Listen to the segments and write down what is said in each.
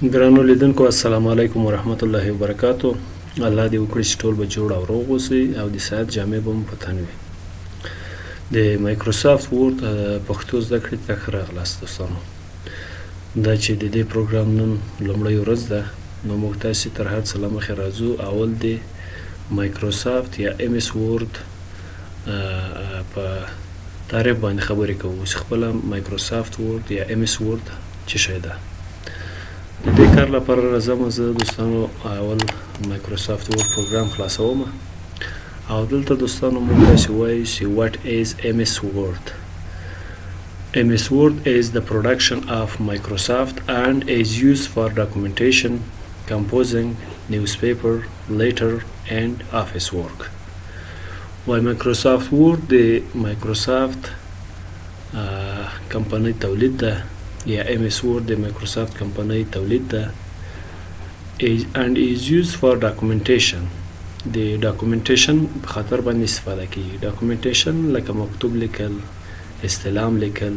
ګرانو لیدونکو السلام علیکم ورحمت الله وبرکاتو. الله دې وکړي چې ټول به جوړ او روغ اوسئ او د سعادت جامې به مو په تن وي. د مایکروسافت وورد پښتو زده کړې ته ښه راغلاست دوستانو. دا چې د دې پروګرام نن لومړۍ ورځ ده نو موږ تاسې تر هر څه له مخې راځو. اول د مایکروسافت یا ام اس وورد په تعریف باندې خبرې کوو چې خپله مایکروسافت وورد یا ام اس وورد څه شی ده. د دې کار لپاره راځم زه دوستانو اول مایکروسافت وورد پروګرام خلاصوم او دلته دوستانو موږ تاسې وایو چې what is MS Word. MS Word is the production of Microsoft and is used for documentation, composing, newspaper, letter and office work. وای مایکروسافت وورد د مایکروسافت کمپنۍ تولید ده یا ام اس وورد د مایکروسافت کمپنۍ تولید ده and is used for documentation. د ډاکومنټیشن په خاطر باندې استفاده کیږي. ډاکومنټیشن لکه مکتوب لیکل، استعلام لیکل،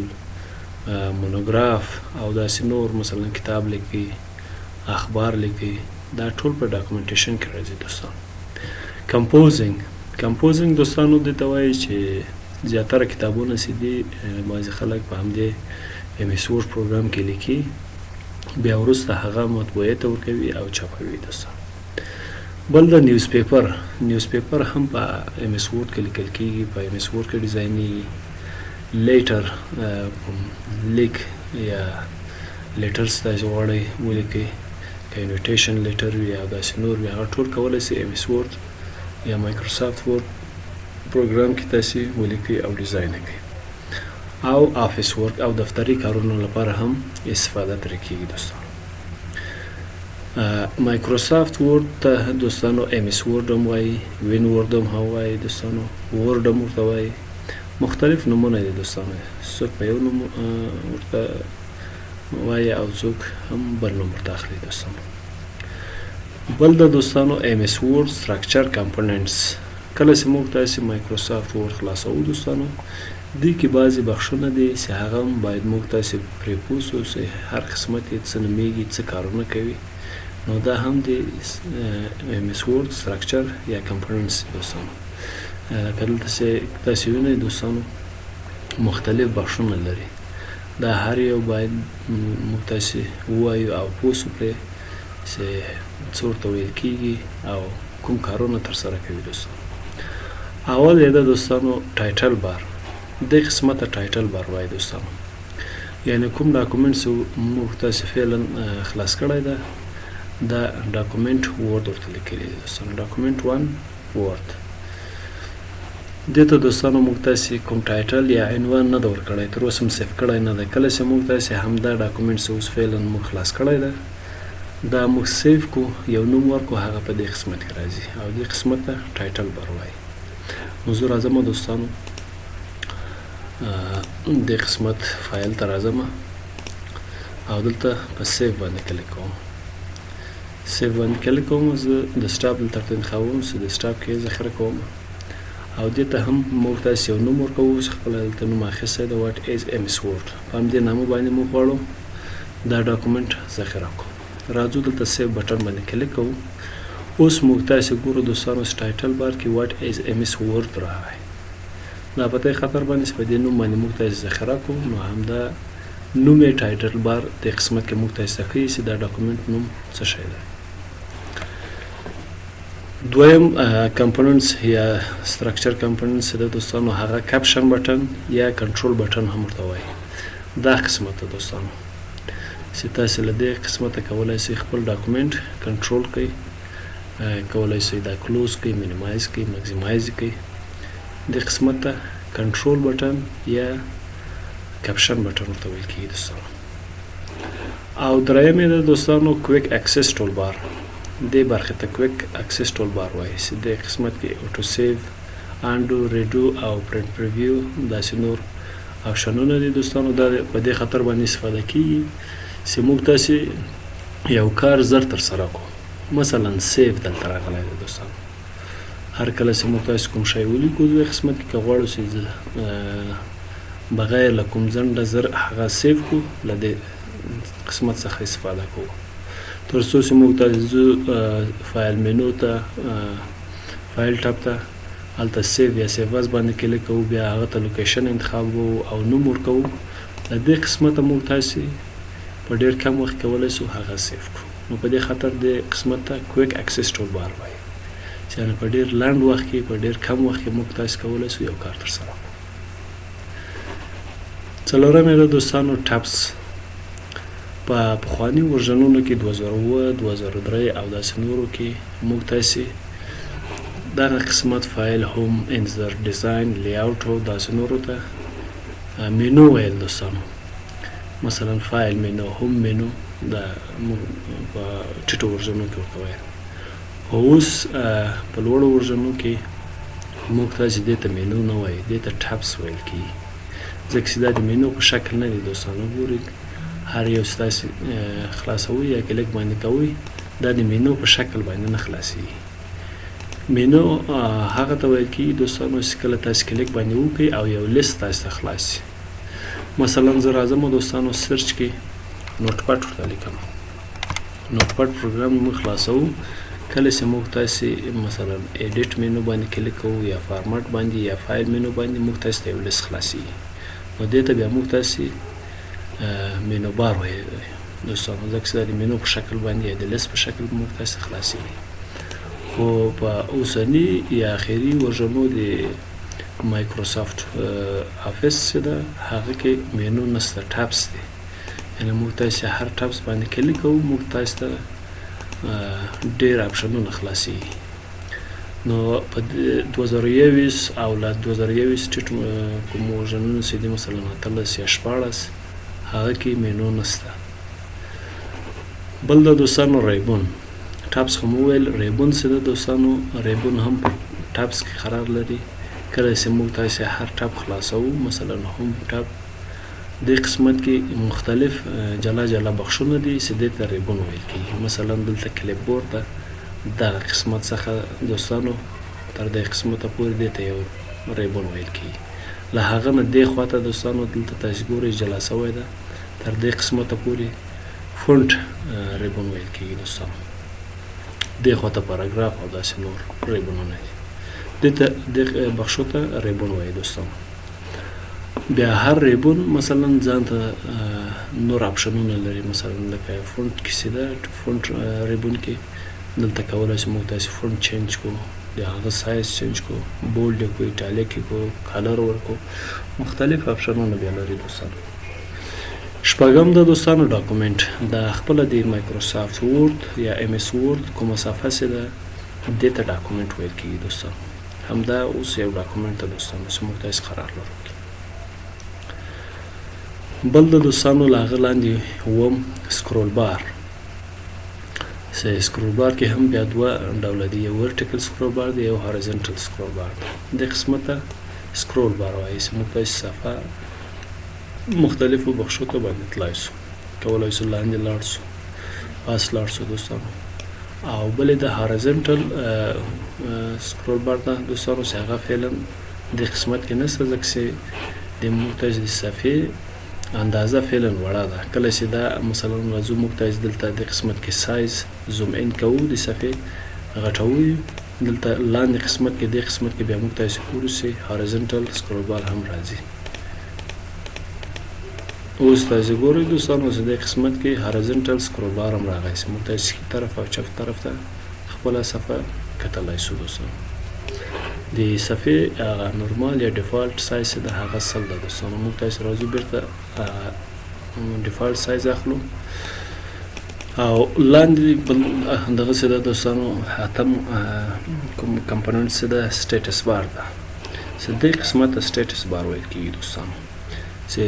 مونوګراف او داسې نور، مثلا کتاب لیکي، اخبار لیکي، دا ټول په ډاکومنټیشن کې راځي دوستان. کمپوزینګ دوستانو دې ته وایي چې زیاتره کتابونه چې دي بعضې خلک په همدې ام اس وورد پروګرام کې لیکي، بیا وروسته هغه مطبوعې ته ورکوي او چاپوي دوستان. بل د نیوزپیپر هم په ام اس وورد کې لیکل کیږي، په ام اس وورد کې ډیزاینېږي. لیټر لیک یا لیټرز تاسې غواړئ ولیکئ، که انویټیشن لیټر وي او داسې نور وي، هغه ټول کولی سئ ام اس وورد یا مایکروسافت وورد پروګرام کې تاسې ولیکئ او ډیزاین یې کړئ. او آفیس ورک او دفتری کارونو لپاره هم استفاده ترې کیږي دوستانو. مایکروسافت وورد ته دوستانو ام اس وورد هم وایي، وین وورد هم وایي دوستانو، وورد هم ورته وایي. مختلف نومونه دي دوستانو، څوک په یو نوم ورته وایي او څوک هم بل نوم ورته اخلي دوستانو. بل د دوستانو ام اس وورد سټرکچر کمپوننټس. کله چې موږ تاسې مایکروسافت وورد خلاصوو دوستانو، دې کې بعضې بخشونه دي چې هغه هم باید موږ تاسې پرې پوه سو چې هر قسمت یې څه نومیږي، څه کارونه کوي. نو دا هم د ام اس وورد سټرکچر یا کمپوننټس دوستانو. که دلته چې تاسې وینئ دوستانو مختلف بخشونه لري، دا هر یو باید موږ تاسې ووایو او پوه سو پرې چې څه ورته ویل کیږي او کوم کارونه ترسره کوي دوستانو. اول یې ده دوستانو ټایټل بار. دې قسمت ته ټایټل بار وایي دوستانو، یعنی کوم ډاکومنټ چې موږ تاسې فعلا خلاص کړی ده دا ډاکومنټ وورد ورته لیکلی دی دوستانو. ډاکومنټ 1 وورد. دې ته دوستانو موږ تاسې کوم ټایټل یا عنوان نه ده ورکړی، تر اوسه هم سیف کړی نه دی. کله چې موږ تاسې همدا ډاکومنټ چې اوس فعلا موږ خلاص کړی ده دا موږ سیف کو، یو نوم ورکو، هغه په دې قسمت کې راځي او دې قسمت ته ټایټل بار وایي. نو زه راځم دوستانو د قسمت فایل ته راځم او دلته په سیف باندې کلیک کوم. سیف باندې کلیک کوم، زه ډیسکټاپ دلته انتخابوم چې ډیسکټاپ کې ذخیره کوم او دې ته هم موږ تاسې یو نوم ورکوو چې خپله دلته نوم اخیستی ده what is MS Word. په همدې نامه باندې موږ غواړو دا ډاکومنټ ذخیره کړو. راځو دلته سیف بټن باندې کلیک کوو. اوس موږ تاسې ګورو دوستانو چې ټایټل بار کې what is MS Word راغی. دا په دې خاطر باندې چې په دې نوم باندې موږ تاسې ذخیره کوو، نو همدا نوم یې ټایټل بار دې قسمت کې موږ تاسې ته ښیي چې دا ډاکومنټ نوم څه شی دی. دویم کمپوننټس یا سټرکچر کمپوننټس ده دوستانو، هغه کپشن بټن یا کنټرول بټن هم ورته وایي. دا قسمت ده دوستانو چې تاسې له دې قسمته کولی شئ خپل ډاکومنټ کنټرول کړئ، کولی شئ دا کلوز کړئ، مینیمایز کړئ، مکسیمایز کړئ. دې قسمت ته کنټرول بټن یا کپشن بټن ورته ویل کېږي دوستانو. او دریم یې ده دوستانو کویک اکسس ټول بار. دې برخې ته کویک اکسس ټول بار وایي چې دې قسمت کې اوټو سیو، انډو، ریډو او پرنټ پریویو داسې نور آپشنونه دي دوستانو. دا په دې خاطر باندې استفاده کېږي چې موږ تاسې یو کار زر ترسره کړو. مثلا سیو دلته راغلی دی دوستانو. هر کله چې موږ تاسې کوم شی ولیکو دې قسمت کې که غواړو چې بغیر له کوم ځنډه زر هغه سیو کړو، له دې قسمت څخه استفاده کوو. تر څو چې موږ تاسو فایل مینو ته فایل ټاب ته هلته سیو یا سیو اس باندې کلیک کوو بیا هغه ته لوکیشن انتخابوو او نوم ورکوو د دې قسمت موږ تاسو په ډیر کم وخت کولی شو هغه سیو کړو نو په دې خاطر د قسمت ته کویک اکسس ټول بار وایي چې په ډیر لاند وخت کې په ډیر کم وخت کې موږ تاسو کولی شو یو کار ترسره کړو څلورم یې دوستانو ټابس په پخواني ورژنونو کې 2007 2003 او داسې نورو کې موږ تاسو دغه قسمت فایل هم انزر ډیزاین لیاوټ او داسې نورو ته مینو ویل دوستانو مثلا فایل مینو هم مینو د په ټیټو ورژنو کې ورته وایي اوس په لوړو ورژنو کې موږ تاسو دې ته مینو نه وایي دې ته ټابس ویل کیږي ځکه چې دا د مینو په شکل نه دي دوستانو ګورئ هر یو ستاسو خلاصوي یا کلیک باندې کوي دا د مینو په شکل باندې نه خلاصيږي مینو هغه ته ویل کیږي دوستانو چې کله تاسو کلیک باندې وکړئ او یو لیست تاسو ته خلاصي مثلا زه راځم دوستانو سرچ کې نوټ پاډ ورته لیکم نوټ پاډ پروګرام موږ خلاصوو کله چې موږ تاسو مثلا ایډیټ مینو باندې کلیک کوو یا فارمټ باندې یا فایل مینو باندې موږ تاسو ته یو لیست خلاصي نو دې ته بیا موږ تاسو مینو بار وایي دوستانو ځکه چې د مینو په شکل باندې یا د لیست په شکل موږ تاسو خلاصي خو په اوسني یا اخري ورژنو د مایکروسافت افیس چې ده هغه کې مینو نشته ټابس دي یعنې موږ تاسو هر ټابس باندې کلیک کوو موږ تاسو ته ډېر اپشنونه خلاصېږي نو په 2021 او له 2021 ټیټ کوم ورژنونه چې دي مثلا 13 یا 14 هغه کې مینو نشته بل د دوستانو ریبون ټابس هم ویل ریبون څه ده دوستانو ریبون هم ټابس کې قرار لري کله چې موږ تاسو هر ټاب خلاصوو مثلا هم ټاب د قسمت کې مختلف جلا جلا بخشونه دي چې د ریبون ویل کیږي مثلا دلته کلیپ بورډ ده د قسمت څخه دوستانو تر دې قسمت پورې د ته یو ریبون ویل کیږي له هغه نه د خواته دوستانو دلته تاسو ګورئ جلا شوی ده تر دې قسمت پورې فونټ ریبون ویل کیږي دوستانو د خواته پاراګراف او داسې نور ریبونونه دي د بخشو ته ریبون وایي دوستانو بیا هر ریبون مثلا ځان ته نور اپشنونه لري مثلا لکه فونټ کې سیده فونټ ریبون کې دلته کولای شو موږ تاسو فونټ چینج کو د هغه سایز چینج کو بولډ کو ایټالیک کو کلر ورکو مختلف اپشنونه بیا لري دوستانو شپږم د دوستانو ډاکومنت د خپل د مایکروسافت ورډ یا ام اس ورډ کومه صفحه سي ده د ته ډاکومنت ویل کیږي دوستانو همدا اوس یو ډاکومنت دوستانو چې موږ تاسو قرار لرو بل د دوستانو لاغه لاندې ووم سکرول بار سکرول بار کې هم بیا دوه ډول دي یو ورټیکل سکرول بار دی یو هورایزونټل سکرول بار د قسمت سکرول بار وایي چې موږ تاسو صفحه مختلفو بخشو ته باندې تلای شو کولای شو لاندې لاړ شو پاس لاړ شو دوستانو او بل د هورایزونټل سکرول بار ته دوستانو چې هغه فعلا د قسمت کې نشته ځکه چې د موږ تاسو د صفحې اندازه فعلا وړه ده کله چې دا مثلا راځو موږ تاسو دلته د قسمت کې سایز زوم ان کوو د صفحې غټوو دلته لاندې قسمت کې د قسمت کې بیا موږ تاسو ورسې هورایزونټل سکرول بار هم راځي اوس تاسو ګورئ دوستانو چې د قسمت کې هورایزونټل سکرول بار هم راغی چې موږ تاسو کی طرف او چپ طرف ته خپل صفحه کتلای شو دوستانو د صفحې هغه نورمال یا ډیفالت سایز د هغه سل ده دوستانو موږ تاسو راځو بیرته ډیفالت سایز اخلو او لاندې دغه څه ده دوستانو اتم کوم کمپوننټ څه ده سټیټس بار ده چې د قسمت سټیټس بار ویل کیږي دوستانو چې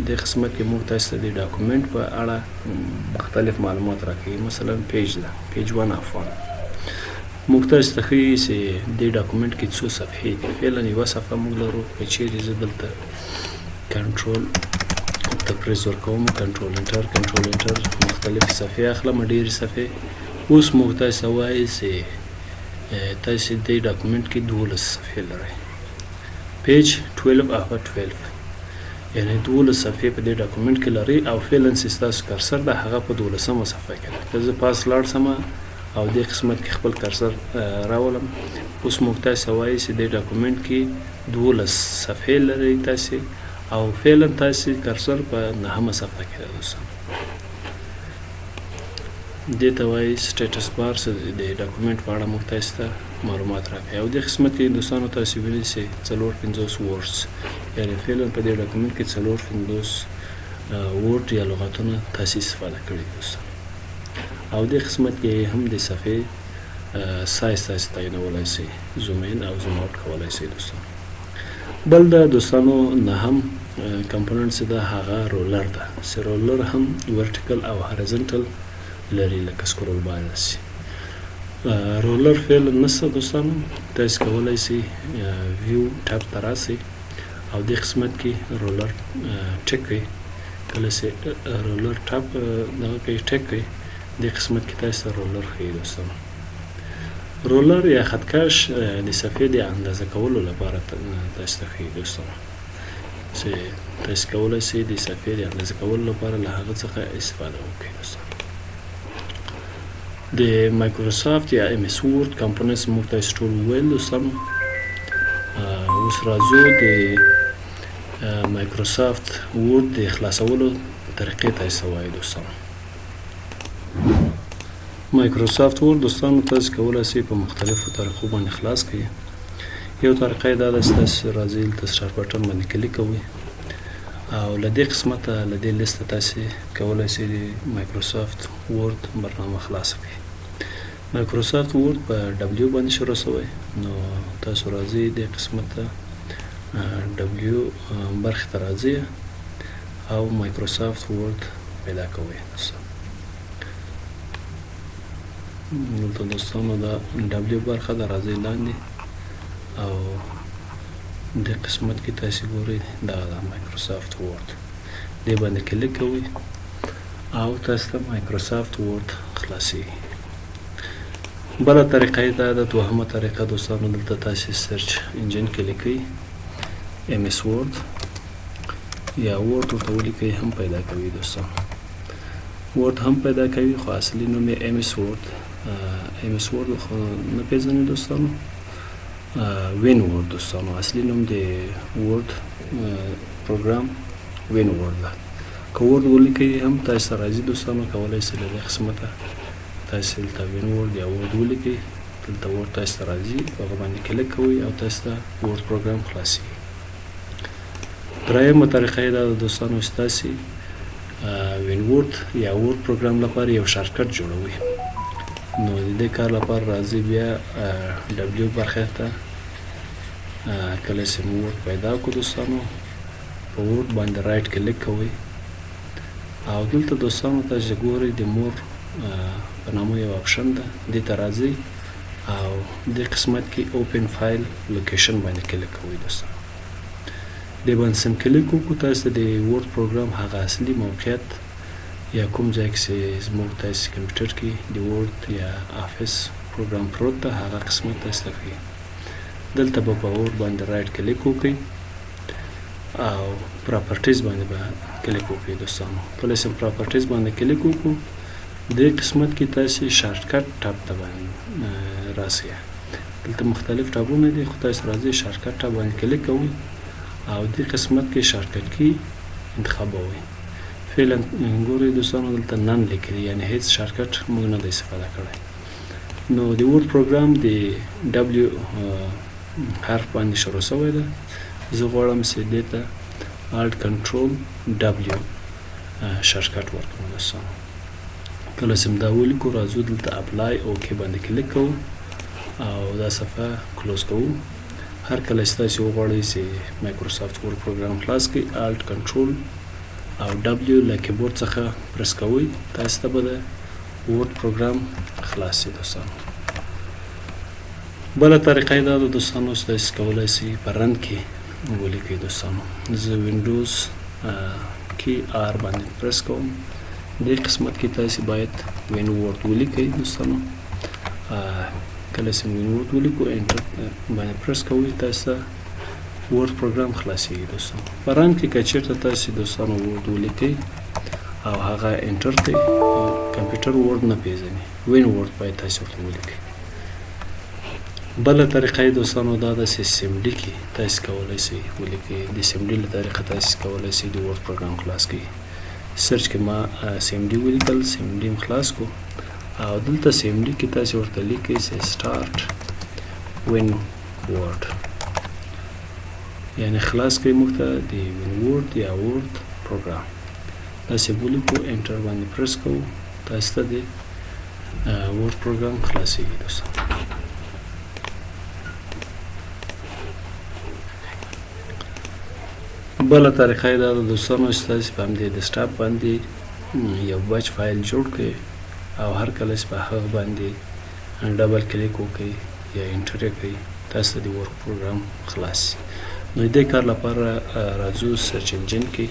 د قسمت کې موږ تاسو د ډاکومنټ په اړه مختلف معلومات راکوي مثلا پیج ده پیج 1 اف 1 موږ تاسو ته ښیي چې د ډاکومنټ کې څو صفحې دي فعلا یوه صفحه موږ لرو که چیرې زه دلته کنټرول ته پریس ورکوم کنټرول انټر مختلفې صفحې اخلم ډېرې صفحې اوس موږ تاسو ته وایي چې تاسو د ډاکومنټ کې 12 صفحې لرئ پیج 12 اف 12 یعنی 12 صفحې په دې ډاکومنټ کې لري او فعلا چې ستاسو کرسر ده هغه په 12مه صفحه کې ده. که زه پاس لاړ شم او دې قسمت کې خپل کرسر راولم، اوس موږ تاسو وایي چې دې ډاکومنټ کې 12 صفحې لري تاسو او فعلا تاسو کرسر په 9مه صفحه کې ده دوستان. دې ته وایي سټیټس بار چې د ډاکومنټ په اړه موږ تاسو ته معلومات راکوي. او دې قسمت کې دوستانو تاسو ویلی چې 450 ورډز یعنی فعلا په دې ډاکومنټ کې 450 ورډ یا لغتونه تاسو استفاده کړي دوستان. او دې قسمت کې هم د صفحې سایز تاسو تعینولی شئ، زوم ان او زوم اوټ کولی شئ دوستان. بل د دوستانو نه هم کمپوننټ چې ده هغه رولر ده، چې رولر هم ورټیکل او هارزنټل لري لکه سکرول بار داسې. رولر فعلا نشته دوستانو، تاسو کولی شئ ویو ټاب ته راسئ او دې قسمت کې رولر ټیک کړئ. کله چې رولر ټاب دغه کې ټیک کړئ دې قسمت کې تاسو رولر ښیي دوستانو. رولر یا خطکش د صفحې د اندازه کولو لپاره تاسو ته ښیي دوستانو، چې تاسو کولی شئ د صفحې د اندازه کولو لپاره له هغه څخه استفاده وکړئ دوستانو. د مایکروسافت یا ام اس ورډ کمپوننټس موږ تاسو ټول وویل دوستانو. اوس راځو د مایکروسافت ورډ د خلاصولو طریقې تاسو وایي دوستانو. مایکروسافت ورډ دوستانو تاسو کولی شئ په مختلفو طریقو باندې خلاص کړئ. یو طریقه یې دا ده چې تاسو راځئ دلته سټارټ بټن باندې کلیک کوئ او له دې قسمته له دې لیسته تاسو کولی شئ د مایکروسافت ورډ برنامه خلاصه کړئ. مایکروسافت ورډ په ډبلیو باندې شروع شوی، نو تاسو راځئ دې قسمته ډبلیو برخې ته راځئ او مایکروسافت ورډ پیدا کوئ. دلته دوستانو دا ډبلیو برخه ده، راځئ لاندې او دې قسمت کې تاسو ګورئ دا ده مایکروسافت ورډ، دې باندې کلیک کوئ او تاسو ته مایکروسافت ورډ خلاصیږي. بله طریقه یې دا ده، دوهمه طریقه دوستانو دلته تاسو سرچ انجن کې لیکئ ام اس ورډ یا ورډ ورته ولیکئ هم پیدا کوي دوستانو. ورډ هم پیدا کوي خو اصلي نوم یې ام اس ورډ. ام اس ورډ خو نه پیژنئ دوستانو، وین ورډ دوستانو اصلي نوم د ورډ پروګرام وین ورډ ده. که ورډ ولیکئ هم تاسو راځي دوستانو، کولی شئ له دې قسمته تاسو دلته وین ورډ یا ورډ ولیکئ، دلته ورډ تاسو ته راځي، په هغه باندې کلیک کوئ او تاسو ته ورډ پروګرام خلاصیږي. درېیمه طریقه یې دا ده دوستانو چې تاسو وین ورډ یا ورډ پروګرام لپاره یو شارټکټ جوړوئ. نو د دې کار لپاره راځئ بیا ډبلیو برخې ته، کله چې مو ورډ پیدا کړو دوستانو په ورډ باندې رایټ کلیک کوئ او دلته دوستانو تاسو ګورئ د مور په نامه یو آپشن ده، دې ته راځئ او دې قسمت کې اوپن فایل لوکیشن باندې کلیک کوئ دوستانو. دې باندې سم کلیک وکړو تاسو د ورډ پروګرام هغه اصلي موقعیت یا کوم ځای کې چې زموږ تاسو کمپیوټر کې د ورډ یا افیس پروګرام پروت ده هغه قسمت تاسو ته ښیي. دلته به په ورډ باندې رایټ کلیک وکړئ او پراپرټیز باندې به کلیک وکړئ دوستانو. کله چې پراپرټیز باندې کلیک وکړو دې قسمت کې تاسو شارټکټ ټاب ته باندې راسئ. دلته مختلف ټابونه دي خو تاسو راځئ شارټکټ ټاب باندې کلیک کوئ او دې قسمت کې شارټکټ کی انتخابوئ. فعلا ګورئ دوستانو دلته نن لیکلي، یعنی هیڅ شارټکټ موږ نه دی استفاده کړی. نو د ورډ پروګرام د ډبلیو حرف باندې شروع شوی ده. زه غواړم چې دې ته الټ کنټرول ډبلیو شارټکټ ورکړم دوستانو. کله چې دا ولیکو راځو دلته اپلای اوکې باندې کلیک کوو او دا صفحه کلوز کوو. هر کله چې تاسو وغواړئ چې مایکروسافت ورډ پروګرام خلاص کړئ الټ کنټرول او ډبلیو له کیبورډ څخه پرس کوئ، تاسو ته به د ورډ پروګرام خلاص شي دوستانو. بله طریقه یې دا ده دوستانو چې تاسو کولی شئ په رن کې ولیکئ دوستانو. زه وینډوز کې آر باندې پرس کوم، دې قسمت کې تاسو باید وین ورډ ولیکئ دوستانو. کله چې وین ورډ ولیکو انټر باندې پرس کوئ تاسو ورد پروګرام خلاصېږي دوستانو. په رن کې که چېرته تاسې دوستانو ورد ولیکئ او هغه انټر کړئ، کمپیوټر ورد نه پېژني، وین ورد باید تاسې ورته ولیکئ. بله طریقه یې دوستانو دا ده چې سیمډي کې تاسې کولی شئ ولیکئ. د سیمډي له طریقه تاسې کولی شئ د ورد پروګرام خلاص کړئ. سرچ کې ما سیمډي ولیکل، سیمډي م خلاص کو او دلته سیمډي کې تاسې ورته لیکئ چې سټارټ وین ورد، یعنی خلاص کړئ موږ ته د وین ورد یا ورد پروګرام. داسې ولیکو، انټر باندې پرس کوو، تاسې ته د ورد پروګرام خلاصېږي دوستانو. بله طریقه یې دا ده دوستانو چې تاسې په همدې ډیسکټاپ باندې یو بچ فایل جوړ کړئ او هر کله چې په هغه باندې ډبل کلیک وکړئ یا انټر یې کړئ، تاسو ته د ورک پروګرام خلاص. نو د دې کار لپاره راځو سرچ انجن کې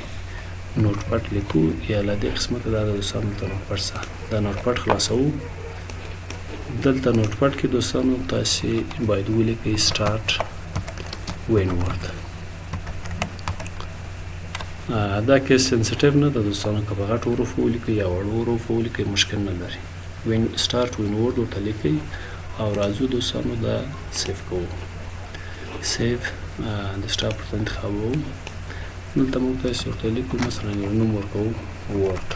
نوټ پډ لیکو، یا له دې قسمته دا د دوستانو ته نوټ پډ څخه دا نوټ پډ خلاصوو. دلته نوټ پډ کې دوستانو تاسې باید ولیکئ سټارټ وین ورد. دا کې سنسټیو نه ده دوستانو، که په غټو حروفو ولیکئ یا وړو حروفو ولیکئ مشکل نه لري. سټارټ وین ورد ورته لیکئ او راځو دوستانو دا سیف کوو. سیف ډیسکټاپ ورته انتخابوو. دلته موږ تاسې ورته لیکو، مثلا یو نوم ورکوو ورد،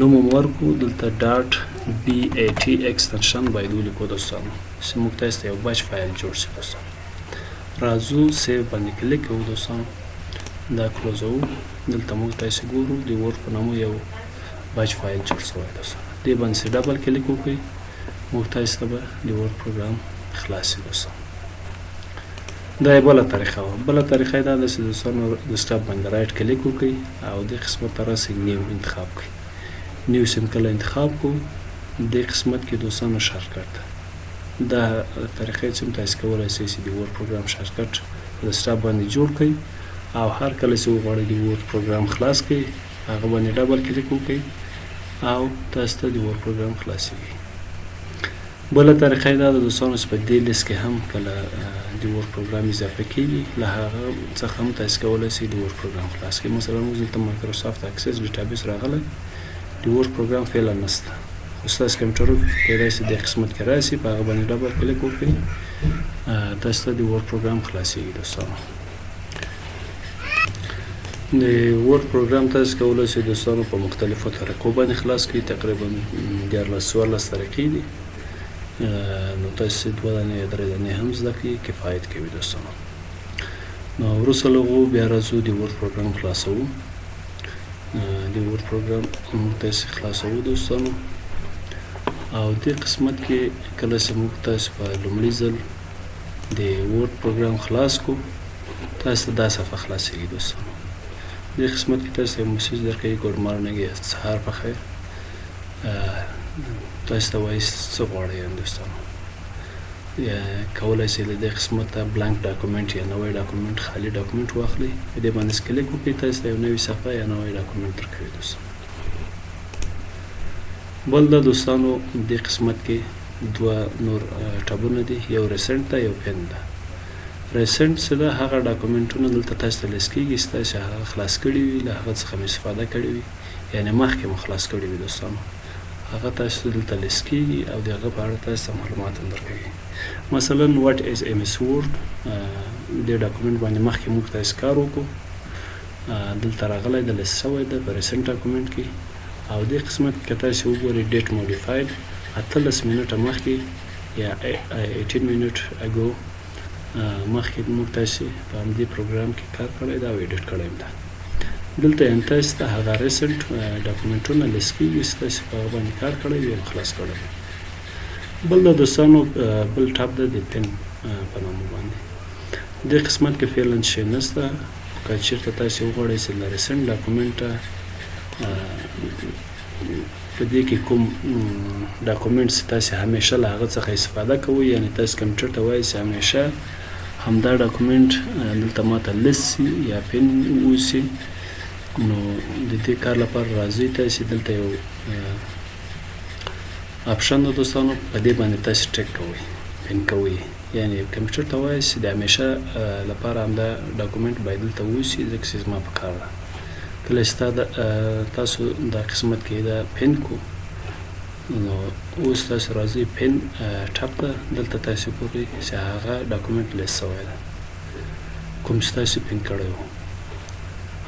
نوم هم ورکو. دلته ډاټ بي اي ټي ایکسټنشن باید ولیکو دوستانو چې موږ تاسې ته یو بچ فایل جوړ شي دوستانو. راځو سیف باندې کلیک کوو دوستانو، دا کلوزوو. دلته موږ تاسې ګورو د ورد په نامه یو بچ فایل جوړ شوی دوستانو. دې باندې ډبل کلیک وکړئ، موږ تاسې ته به د ورد پروګرام خلاص شي دوستانو. دا یې بله طریقه وه. بله طریقه یې دا ده چې دوستانو ډیسکټاپ باندې رایټ کلیک وکړئ او دې قسمت ته راسئ، نیو انتخاب کړئ. نیو سیم کله انتخاب کړو، دې قسمت کې دوستانو شارټکټ دا طریقه چې تاسې کولی شئ چې د ورد پروګرام شارټکټ په ډیسکټاپ باندې جوړ کړئ او هر کله چې وغواړئ د ورد پروګرام خلاص کړئ، هغه باندې ډبل کلیک وکړئ او تاسو ته د ورد پروګرام خلاصېږي. بله طریقه یې دا ده دوستانو چې په دې لیست کې هم کله د ورد پروګرام اضافه کېږي، له هغه څخه هم تاسو کولی شئ د ورد پروګرام خلاص کړئ. مثلا موږ دلته مایکروسافټ اکسس ډیټابیس راغلی، د ورد پروګرام فعلا نشته، خو ستاسو کمپیوټر کېدای شي دې قسمت کې راشي، په هغه باندې ډبل کلیک وکړئ، تاسو ته د ورد پروګرام خلاصېږي دوستانو. د ورد پروګرام تاسو کولی شئ دوستانو په مختلفو طریقو باندې خلاص کړئ، تقریبا 14 طریقې دي. نو تاسې 2 دانې یا 3 دانې هم زده کړئ، کفایت کوي دوستانو. نو وروسته له هغو بیا راځو د ورد پروګرام خلاصوو. د ورد پروګرام موږ تاسې خلاصوو دوستانو او دې قسمت کې کله چې موږ تاسې په لومړي ځل د ورد پروګرام خلاص کړو، تاسو ته دا صفحه خلاصېږي دوستانو. دې قسمت کې تاسو یو میسج درکوي، ګوډ مارنینګ یا سهار په خیر. تاسو ته وایي څه غواړئ دوستانو. کولی شئ له دې قسمت ته بلانک ډاکومنټ یا نوی ډاکومنټ، خالي ډاکومنټ واخلئ، په دې باندې کلیک وکړئ، تاسو ته یو نوی صفحه یا نوی ډاکومنټ درکوي دوستانو. بل دا دوستانو دې قسمت کې 2 نور ټابونه دي، یو ریسنټ ده، یو پین ده. ریسنټ څه ده؟ هغه ډاکومنټونه دلته تاسو ته لیست کېږي چې تاسو هغه خلاص کړي وي، له هغه څخه مو استفاده کړې وي، یعنې مخکې مو خلاص کړي وي دوستانو، هغه تاسو ته دلته لیست کېږي او د هغه په اړه تاسو ته معلومات هم درکوي. مثلا واټ از MS Word، دې ډاکومنټ باندې مخکې موږ تاسو کار وکړو، دلته راغلی ده، لیست شوی ده په ریسنټ ډاکومنټ کې. او دې قسمت کې که تاسو وګورئ ډیټ موډیفاید 18 منټه مخکې یا 18 منټ اګو مخکې موږ تاسو په همدې پروګرام کې کار کړی دا او ایډیټ کړی ده. دلته هم تاسو ته هغه ریسنټ ډاکومنټونه لیست کېږي چې تاسو په هغه باندې کار کړی وي او خلاص کړی. بل د دوستانو بل ټاپ ده د پین په نامه باندې. دې قسمت کې فعلا شی نشته، که چېرته تاسو وغواړئ چې له ریسنټ ډاکومنټه په دې کې کوم ډاکومنټ چې تاسو همیشه له هغه څخه استفاده کوئ، یعنی تاسو کمپیوټر ته وایئ چې همیشه همدا ډاکومنټ دلته ماته لیست شي یا پین وشي، نو د دې کار لپاره راځئ تاسو دلته یو اپشن ده دوستانو، په دې باندې تاسو ټیک کوئ، پین کوئ، یعنې کمپیوټر ته وایي چې د همیشه لپاره همدا ډاکومنټ باید دلته واوسي، ځکه چې زما په کار ده. کله چې تاسو دا قسمت کې دا پین کو، نو اوس تاسو راځئ پین ټاپ ته، دلته تاسو ګورئ چې هغه ډاکومنټ لیست شوی ده کوم چې تاسو پین کړی و.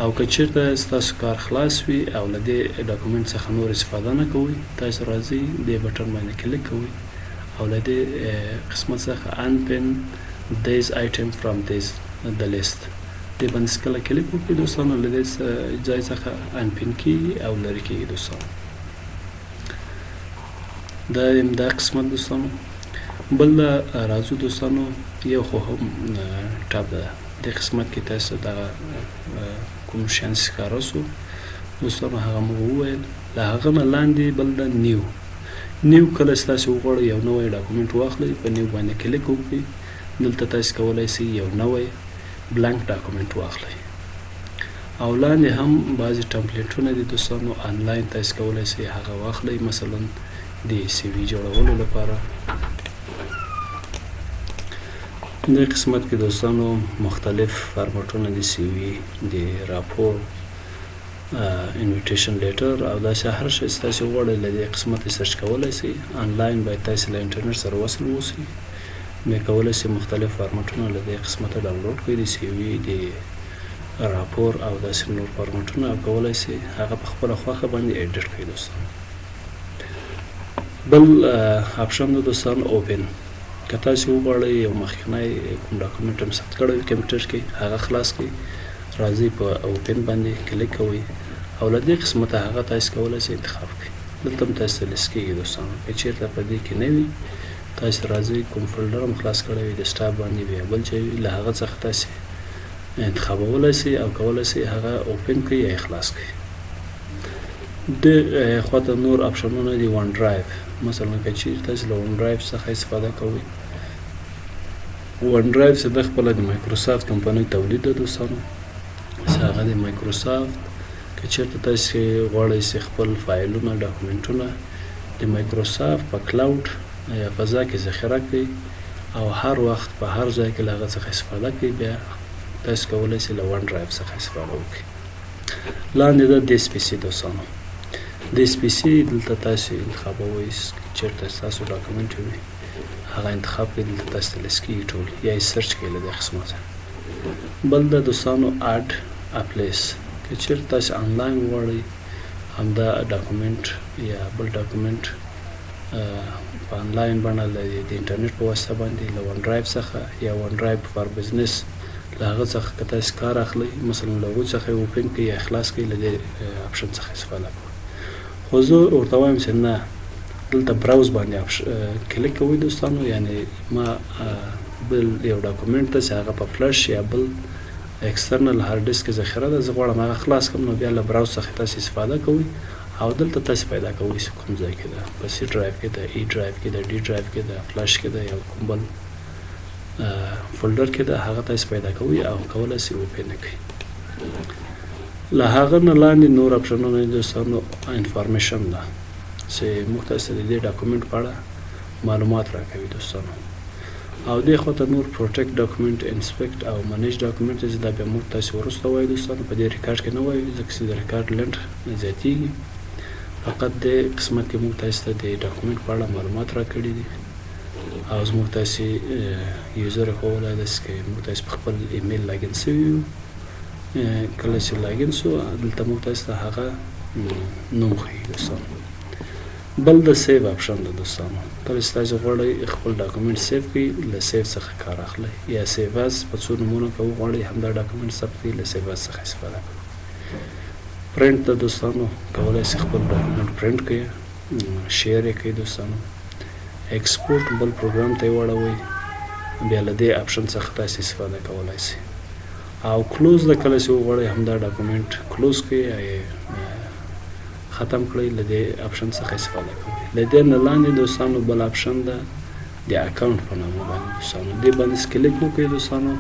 او که چېرته ستاسو کار خلاص وي او له دې ډاکومنټ څخه نور استفاده نه کوئ، تاسو راځئ دې بټن باندې کلیک کوئ او له دې قسمت څخه unpin this item from this the list دې باندې کله کلیک وکړئ دوستانو، له دې ځای څخه unpin کېږي او لرې کېږي دوستانو. دا قسمت دوستانو. بل راځو دوستانو، یو خو هم ټاب ده، دې قسمت کې تاسو دغه کوم شیان ښکاره سو دوستانو، هغه مو وویل. له هغه نه لاندې بل ده نیو. کله چې تاسو وغواړئ یو نوی ډاکومنټ واخلئ، په نیو باندې کلیک وکړئ، دلته تاسو کولی شئ یو نوی بلانک ډاکومنټ واخلئ. او لاندې هم بعضې ټمپلیټونه دي دوستانو، آنلاین تاسو کولی شئ هغه واخلئ، مثلا د سی وي جوړولو لپاره. دې قسمت کې دوستانو مختلف فارمټونه د سی وي، د راپور، انویټیشن لیټر او داسې هر شی چې تاسو غواړئ له دې قسمته سرچ کولی شئ. آنلاین باید تاسو له انټرنیټ سره وصل واوسئ، بیا کولی شئ مختلف فارمټونه له دې قسمته ډاونلوډ کړئ، د سی وي، د راپور او داسې نور فارمټونه، او کولی شئ هغه په خپله خوښه باندې ایډیټ کړئ دوستانو. بل آپشن د دوستانو اوپن. که تاسو وغواړئ یو مخکنی کوم ډاکومنټ هم ثبت کړی وي کمپیوټر کې، هغه خلاص کړئ، راځئ په اوپن باندې کلیک کوئ او له دې قسمته هغه تاسو کولی شئ انتخاب کړئ. دلته هم تاسو ته لیست کېږي دوستانو. که چېرته په دې کې نه وي، تاسو راځئ کوم فولډر هم خلاص کړی وي ډیسکټاپ باندې، بیا بل ځای وي، له هغه څخه تاسو انتخابولی شئ او کولی شئ هغه اوپن کړئ یا خلاص کړئ. دې خواته نور آپشنونه دي. ون ډرایو، مثلا که چېرې تاسو له ون ډرایو څخه استفاده کوئ، ون ډرایو چې د خپله د مایکروسافت کمپنۍ تولید ده دوستانو، چې هغه د مایکروسافت، که چېرته تاسو غواړئ چې خپل فایلونه، ډاکومنټونه د مایکروسافت په کلاوډ یا فضا کې ذخیره کړئ او هر وخت په هر ځای کې له هغه څخه استفاده کړئ، بیا تاسو کولی شئ له ون ډرایو څخه استفاده وکړئ. لاندې ده ډیس پي سي دوستانو. ډیس پي سي دلته تاسو انتخابوئ، چېرته ستاسو ډاکومنټ وي هغه انتخاب کړئ، دلته تاسو ته لیست کېږي ټول، یا یې سرچ کړئ له دې قسمته. بل د دوستانو اډ ا پلیس. که چېرته تاسو آنلاین وغواړئ همدا ډاکومنټ یا بل ډاکومنټ په آنلاین بڼه د انټرنیټ په واسطه باندې له ون ډرایو څخه یا ون ډرایو فار بزنس له هغه څخه که تاسو کار اخلئ، مثلا له هغو څخه یې اوپن کړئ یا خلاص کړئ، له دې آپشن څخه استفاده کوئ. خو زه ورته وایم چې نه، دلته براوز باندې کلیک کوئ دوستانو، یعنی ما بل یو ډاکومنټ ته چې هغه په فلش یا بل ایکسترنل هارد ډیسک کې ذخیره ده، زه غواړم هغه خلاص کړم، نو بیا له براوز څخه تاسو استفاده کوئ او دلته تاسو پیدا کوئ چې کوم ځای کې ده، په سی ډرایو کې ده، ای ډرایو کې ده، ډي ډرایو کې ده، فلش کې ده، یا کوم بل فولډر کې ده، هغه تاسو پیدا کوئ او کولی شئ اوپن کړئ. له هغه نه لاندې نور آپشنونه دوستانو انفارمیشن ده چې موږ تاسو ته د دې ډاکومنټ په اړه معلومات راکوي دوستانو. او دې خواته نور پروټیکټ ډاکومنټ، انسپیکټ او منیج ډاکومنټ چې دا بیا موږ تاسو وروسته وایو دوستانو، په دې ریکارډ کې نه وایو ځکه چې د ریکارډ لنډ زیاتېږي. فقط دې قسمت کې موږ تاسو ته د ډاکومنټ په اړه معلومات راکړي دي او زموږ تاسو یوزر ښوولی ده چې موږ تاسو په خپل ایمیل لاګین سوي یو، کله چې لاګین سو دلته موږ تاسو ته هغه نوم ښیي دوستانو. بل د سیو آپشن ده دوستانو. کله چې تاسو غواړئ خپل ډاکومنټ سیو کړئ، له سیو څخه کار اخلئ، یا سیو از په څو نومونو کې وغواړئ همدا ډاکومنټ ثبت کړئ، له سیو از څخه استفاده کړئ. پرنټ ده دوستانو، کولی شئ خپل ډاکومنټ پرنټ کړئ، شیر یې کړئ دوستانو. ایکسپورټ بل پروګرام ته یې واړوئ، بیا له دې آپشن څخه تاسو استفاده کولی شئ. او کلوز ده، کله چې وغواړئ همدا ډاکومنټ کلوز کړئ یا ختم کړئ، له دې آپشن څخه استفاده کوئ. له دې نه لاندې دوستانو بل آپشن ده د اکاونټ په نامه باندې دوستانو، دې باندې کلیک وکړئ دوستانو.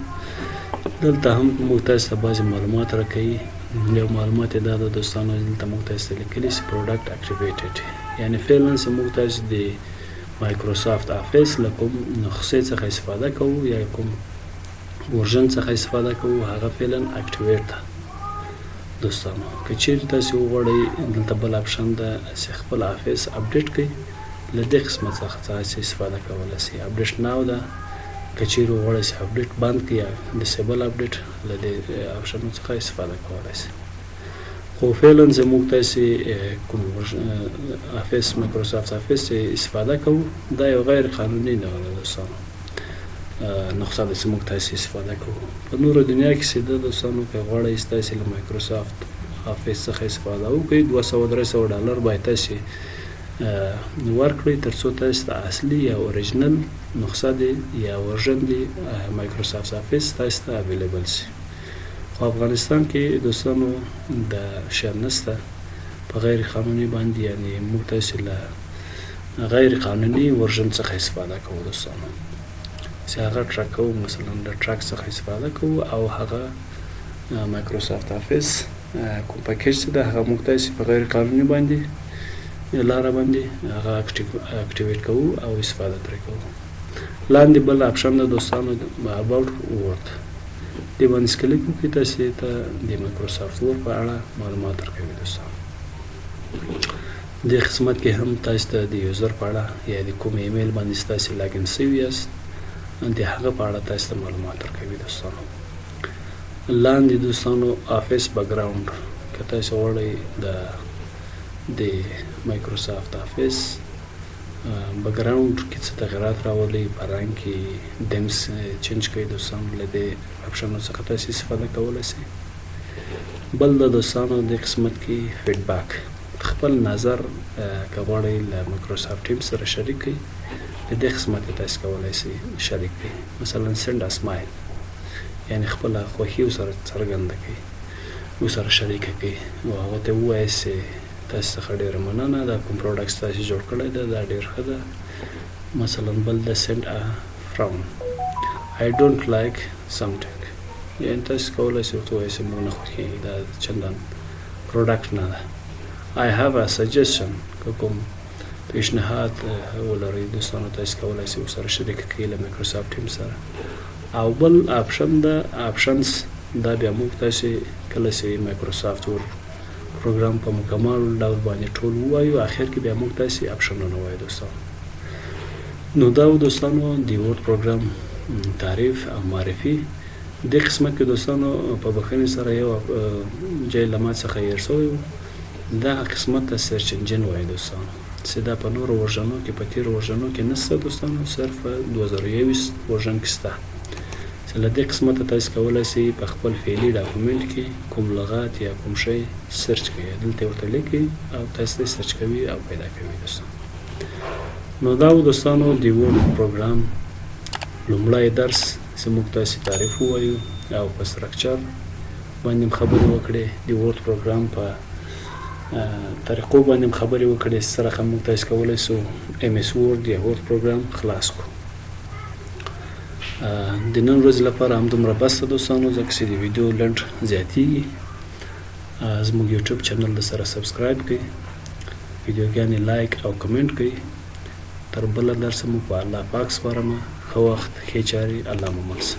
دلته هم موږ تاسو ته بعضې معلومات راکوي. یو معلومات یې دا ده دوستانو، دلته موږ تاسو ته لیکلي چې پروډکټ اکټیویټډ، یعنې فعلا چې موږ تاسو د مایکروسافت افیس له کوم نسخې څخه استفاده کوو یا کوم ورژن څخه استفاده کوو هغه فعلا اکټیویټ ده دوستانو. که چیرې تاسې وغواړئ دلته بل اپشن ده چې خپل افیس اپډیټ کړئ له دې قسمه څخه تاسې استفاده کولی شئ. اپډیټ ناو ده، که چیرې وغواړئ چې اپډیټ بند کړئ یا ډسیبل اپډیټ له دې اپشنو څخه استفاده کولی شئ. خو فعلا زموږ تاسې کوم افیس مایکروسافت افیس چې استفاده کوو دا یو غیر قانوني نه ده دوستانو، نسخه ده چې موږ تاسې استفاده کوو. په نورو دنیا کې چې ده دوستانو که غواړئ تاسې له مایکروسافت افیس څخه استفاده وکړئ $200-300 باید تاسې ورکړئ تر څو تاسې د اصلي یا اوریجنل نسخه دی یا ورژن دی مایکروسافت افیس تاسې ته اویلیبل شي. خو افغانستان کې دوستانو د شیان نشته په غیر قانوني باندې، یعنی موږ تاسې له غیر قانوني ورژن څخه استفاده کوو دوستانو چې هغه ټرک کوو، مثلا د ټرک څخه استفاده کوو او هغه مایکروسافت افیس کوم پکیج چې ده هغه موږ تاسې په غیر قانوني باندې لاره باندې هغه اکټیویټ کوو او استفاده ترې کوو. لاندې بل اپشن ده دوستانو اباوټ ورډ، دې باندې کلیک وکړئ تاسې ته د مایکروسافت ورډ په اړه معلومات درکوي دوستانو. دې قسمت کې هم تاسې ته د یوزر په اړه یا د کوم ایمیل باندې تاسې لاګین شوي یاست د هغه په اړه تاسې ته معلومات درکوي دوستانو. لاندې دوستانو افیس بیکګراوند، که تاسې غواړئ د مایکروسافت افیس بیکګراوند کې څه تغیرات راولئ، په رنګ کې ډیمز چینج کړئ دوستانو، له دې اپشنو څخه تاسې استفاده کولی شئ. بل د دوستانو دې قسمت کې فیډبیک، خپل نظر که غواړئ له مایکروسافت ټیم سره شریک کړئ د دې قسمت کې تاسې کولی شئ شریک کړئ. مثلا سینډ ا سمایل، یعنی خپله خوښي ورسره څرګنده کړئ، ورسره شریکه کړئ او هغه ته ووایئ چې تاسې څخه ډېره مننه، دا کوم پروډکټس تاسې جوړ کړی ده دا ډېر ښه ده. مثلا بل د سینډ ا فراون، آی ډونټ لایک سمټینګ، یعنی تاسې کولی شئ ورته ووایئ چې موږ نه خوښېږي دا چندان پروډکټ نه ده. آی هاو ا سجیشن، که کوم پیشنهاد ولرئ دوستانو تاسې کولی شئ ورسره شریکه کړئ له مایکروسافت ټیم سره. او بل اپشن ده اپشنز، دا بیا موږ تاسې کله چې مایکروسافت ورډ پروګرام په مکمل ډول باندې ټول ووایو اخر کې بیا موږ تاسې اپشنونه وایو دوستانو. نو دا و دوستانو د ورډ پروګرام تعریف او معرفي. دې قسمت کې دوستانو په بخښنې سره یو جای له ما څخه هیر شوی و، دغه قسمت ته سرچ انجن وایي دوستانو چې دا په نورو ورژنو کې په تېرو ورژنو کې نشته دوستانو، صرف 2021 ورژن کې شته. له دې قسمته تاسې کولی شئ په خپل فعلي ډاکومنټ کې کوم لغات یا کوم شی سرچ کړئ، دلته ورته لیکئ او تاسې ته سرچ کوي او پیدا کوي دوستانو. نو دا و دوستانو د ورډ پروګرام لومړی درس چې موږ تاسې تعریف ووایو او په سټرکچر باندې خبرې وکړې، د ورډ پروګرام په طریقو باندې خبرې وکړې، سره موږ تاسې کولی شو ایم ایس ورډ یا ورډ پروګرام خلاص کړو. د نن ورځې لپاره همدومره بس ده دوستانو، ځکه چې د ویډیو لنډ زیاتېږي. زموږ یوټیوب چینل د سره سبسکرایب کړئ، ویډیوګانې لایک او کمنټ کړئ. تر بله درسه مو په الله پاک سپارم. ښه وخت، ښې چارې، الله مو مل شه.